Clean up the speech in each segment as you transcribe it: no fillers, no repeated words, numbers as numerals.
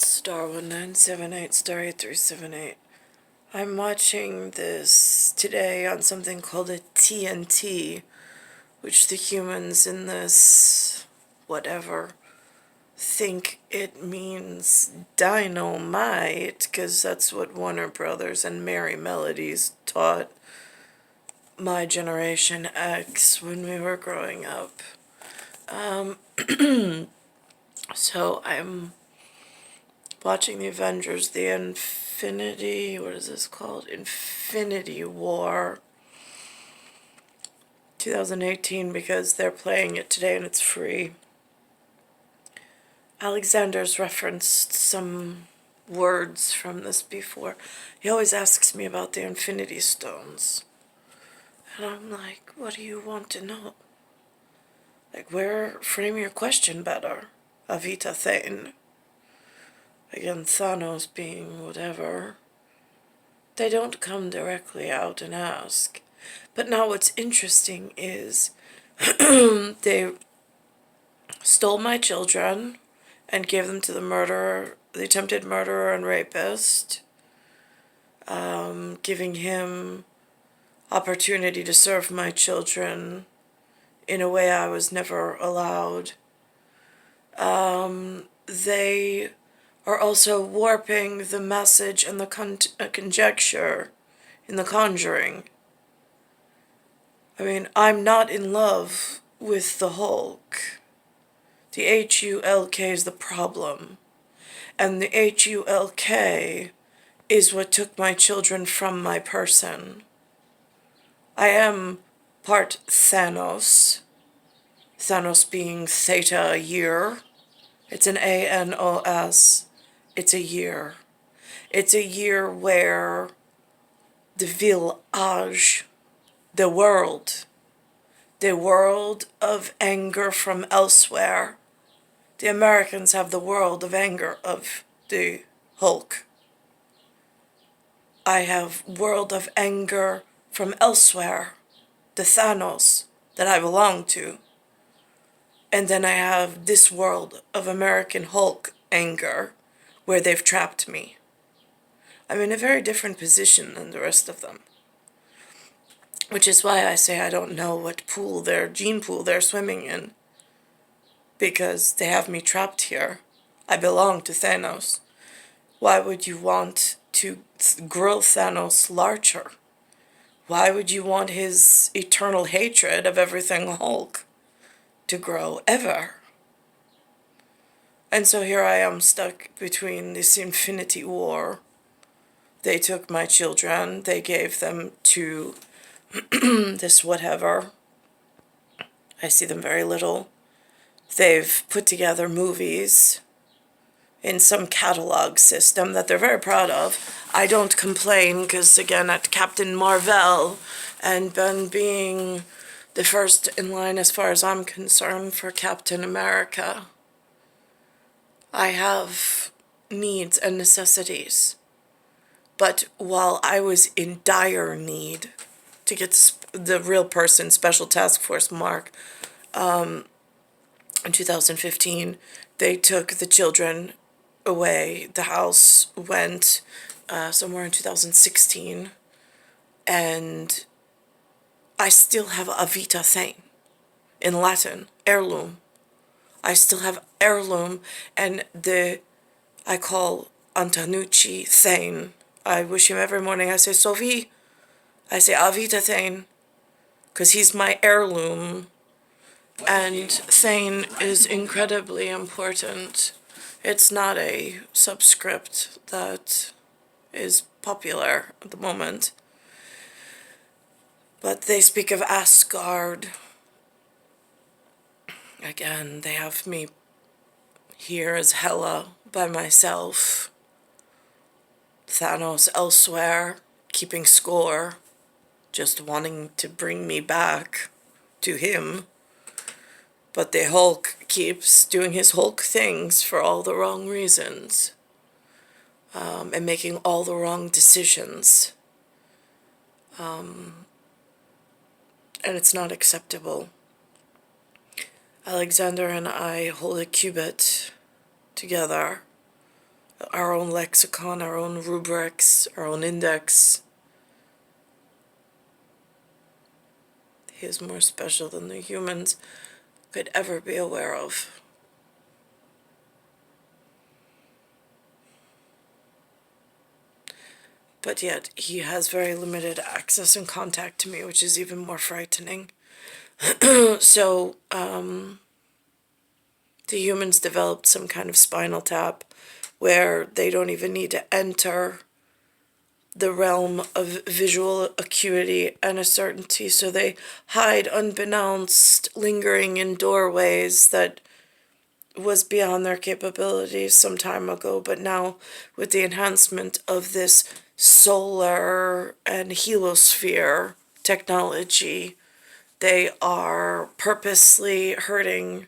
Star 1978, Star 8378. I'm watching this today on something called a TNT, which the humans in this whatever think it means dynamite, because that's what Warner Brothers and Merry Melodies taught my Generation X when we were growing up. So I'm watching the Avengers, the Infinity, what is this called? Infinity War 2018, because they're playing it today and it's free. Alexander's referenced some words from this before. He always asks me about the Infinity Stones. And I'm like, what do you want to know? Like, frame your question better. Avita Thane. Again, Thanos being whatever. They don't come directly out and ask. But now what's interesting is they stole my children and gave them to the murderer, the attempted murderer and rapist, giving him opportunity to serve my children in a way I was never allowed. They are also warping the message and the conjecture in The Conjuring. I mean, I'm not in love with the Hulk. The HULK is the problem. And the HULK is what took my children from my person. I am part Thanos. Thanos being Theta, a year. It's an ANOS. It's a year. It's a year where the village, the world of anger from elsewhere. The Americans have the world of anger of the Hulk. I have world of anger from elsewhere, the Thanos that I belong to. And then I have this world of American Hulk anger where they've trapped me. I'm in a very different position than the rest of them. Which is why I say I don't know what gene pool they're swimming in. Because they have me trapped here. I belong to Thanos. Why would you want to grow Thanos larger? Why would you want his eternal hatred of everything Hulk to grow ever? And so here I am stuck between this infinity war. They took my children, they gave them to this whatever. I see them very little. They've put together movies in some catalog system that they're very proud of. I don't complain because, again, at Captain Marvel and Ben being the first in line as far as I'm concerned for Captain America, I have needs and necessities. But while I was in dire need to get the real person Special Task Force mark, in 2015, they took the children away. The house went somewhere in 2016, and I still have Avita Thane in Latin, heirloom. I still have heirloom, and I call Antonucci Thane. I wish him every morning. I say, Sophie, I say Avita Thane, because he's my heirloom. And Thane is incredibly important. It's not a subscript that is popular at the moment. But they speak of Asgard. Again, they have me here as HELA by myself. Thanos elsewhere, keeping score, just wanting to bring me back to him. But the Hulk keeps doing his Hulk things for all the wrong reasons, and making all the wrong decisions. And it's not acceptable. Alexander and I hold a cubit together our own lexicon, our own rubrics, our own index. He is more special than the humans could ever be aware of. But yet, he has very limited access and contact to me, which is even more frightening. So, the humans developed some kind of spinal tap where they don't even need to enter the realm of visual acuity and a certainty, so they hide unbeknownst, lingering in doorways that was beyond their capabilities some time ago. But now, with the enhancement of this solar and HELIOSPHERE technology, they are purposely hurting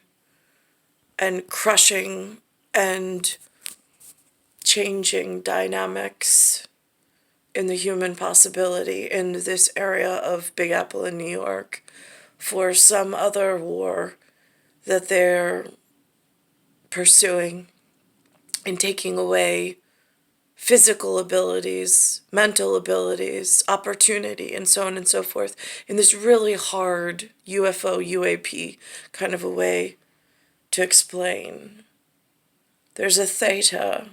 and crushing and changing dynamics in the human possibility in this area of Big Apple in New York for some other war that they're pursuing and taking away physical abilities, mental abilities, opportunity, and so on and so forth, in this really hard UFO, UAP kind of a way to explain. There's a theta,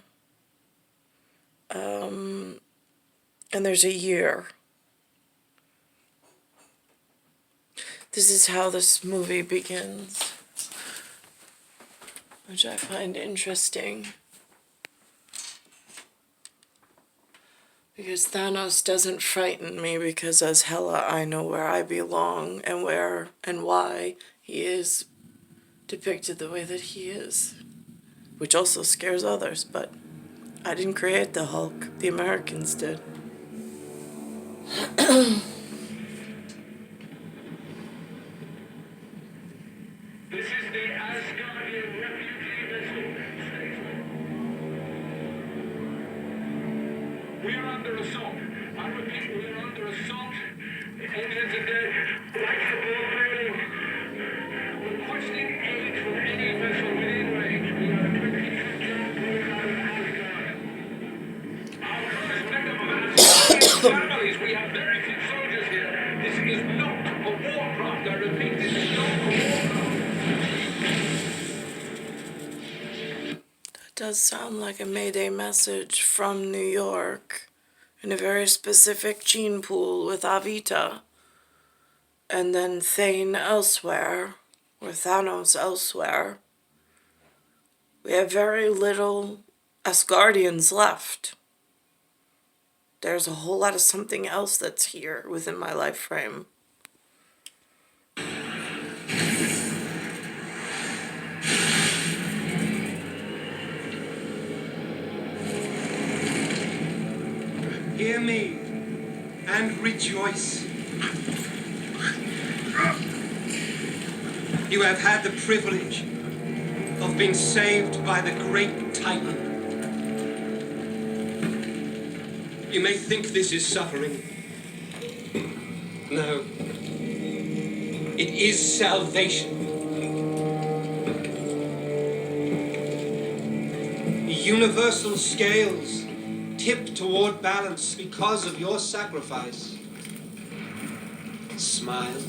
and there's a year. This is how this movie begins, which I find interesting. Because Thanos doesn't frighten me, because as HELA I know where I belong and where and why he is depicted the way that he is. Which also scares others, but I didn't create the Hulk, the Americans did. This is the Asgardian refugee vessel. We are under assault. I repeat, we are under assault. The engines are dead. Lights are failing. Requesting aid from any vessel within range. We are 22 kilometers out of Asgard. Our crew is made up of Asgardian families. We have very few soldiers here. This is not a warcraft. I repeat, this is not a warcraft. Does sound like a Mayday message from New York in a very specific gene pool with Avita, and then Thane elsewhere, or Thanos elsewhere. We have very little Asgardians left. There's a whole lot of something else that's here within my life frame. Hear me and rejoice. You have had the privilege of being saved by the great Titan. You may think this is suffering. No. It is salvation. The universal scales tip toward balance because of your sacrifice. Smile.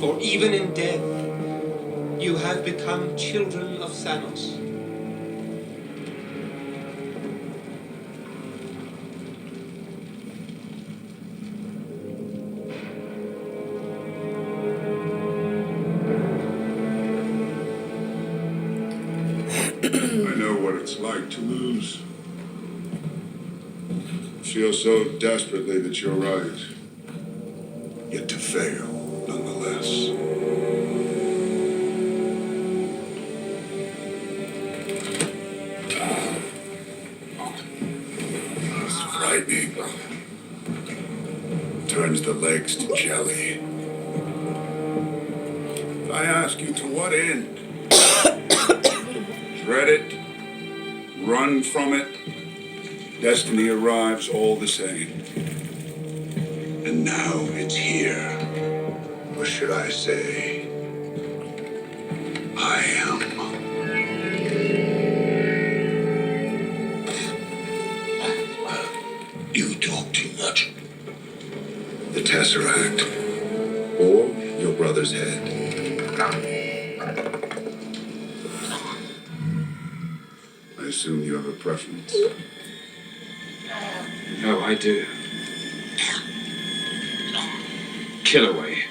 For even in death, you have become children of Thanos. I know what it's like to lose. Feel so desperately that you're right, yet to fail nonetheless. It's frightening. Turns the legs to jelly. If I ask you to what end? Dread it, run from it, destiny arrives all the same. And now it's here. Or should I say, I am. Tesseract. Or your brother's head. I assume you have a preference. No, I do. Kill away.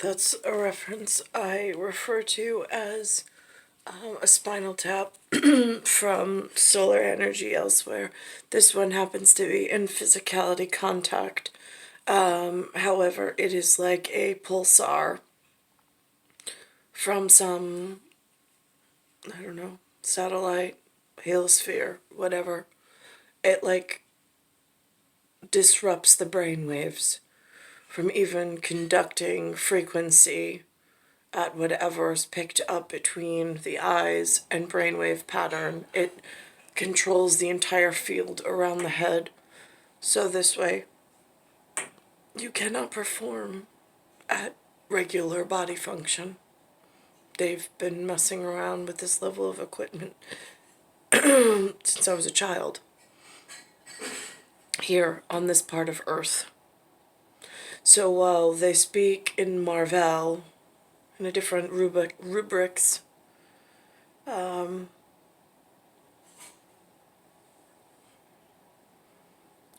That's a reference I refer to as a spinal tap from Solar Energy Elsewhere. This one happens to be in Physicality Contact. However, it is like a pulsar from some, I don't know, satellite, HELIOSPHERE, whatever. It like disrupts the brain waves from even conducting frequency at whatever is picked up between the eyes and brainwave pattern. It controls the entire field around the head. So this way, you cannot perform at regular body function. They've been messing around with this level of equipment since I was a child. Here on this part of Earth. So while they speak in Marvel, in a different rubrics, am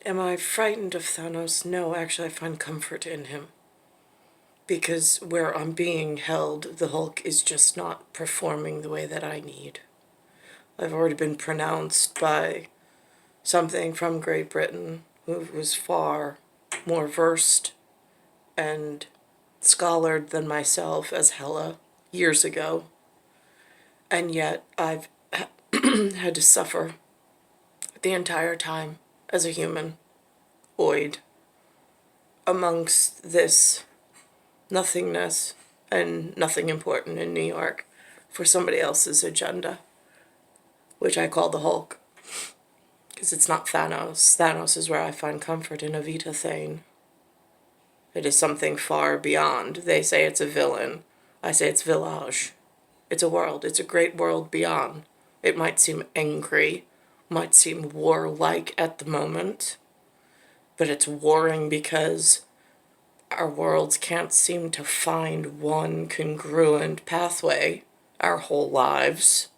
I frightened of Thanos? No, actually I find comfort in him. Because where I'm being held, the Hulk is just not performing the way that I need. I've already been pronounced by something from Great Britain who was far more versed and scholared than myself as HELA years ago. And yet I've had to suffer the entire time as a human, oid, amongst this nothingness and nothing important in New York for somebody else's agenda, which I call the Hulk. Because it's not Thanos. Thanos is where I find comfort in Avita Thane. It is something far beyond. They say it's a villain. I say it's village. It's a world. It's a great world beyond. It might seem angry, might seem warlike at the moment, but it's warring because our worlds can't seem to find one congruent pathway our whole lives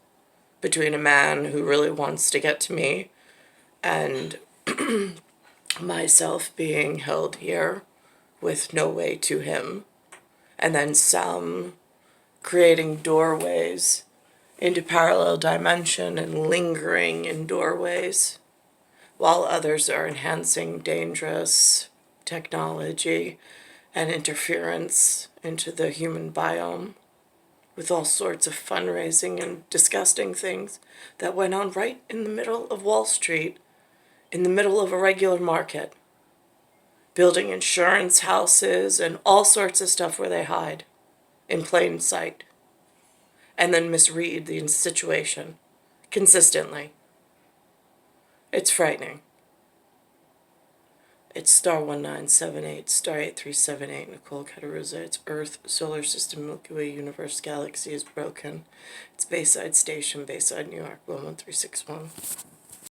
between a man who really wants to get to me and myself being held here with no way to him, and then some creating doorways into parallel dimension and lingering in doorways, while others are enhancing dangerous technology and interference into the human biome with all sorts of fundraising and disgusting things that went on right in the middle of Wall Street, in the middle of a regular market, building insurance houses and all sorts of stuff where they hide in plain sight and then misread the situation consistently. It's frightening. It's star 1978, star 8378, Nicole, Cattaruzza. It's Earth, solar system, Milky Way, universe, galaxy is broken. It's Bayside Station, Bayside, New York, 11361.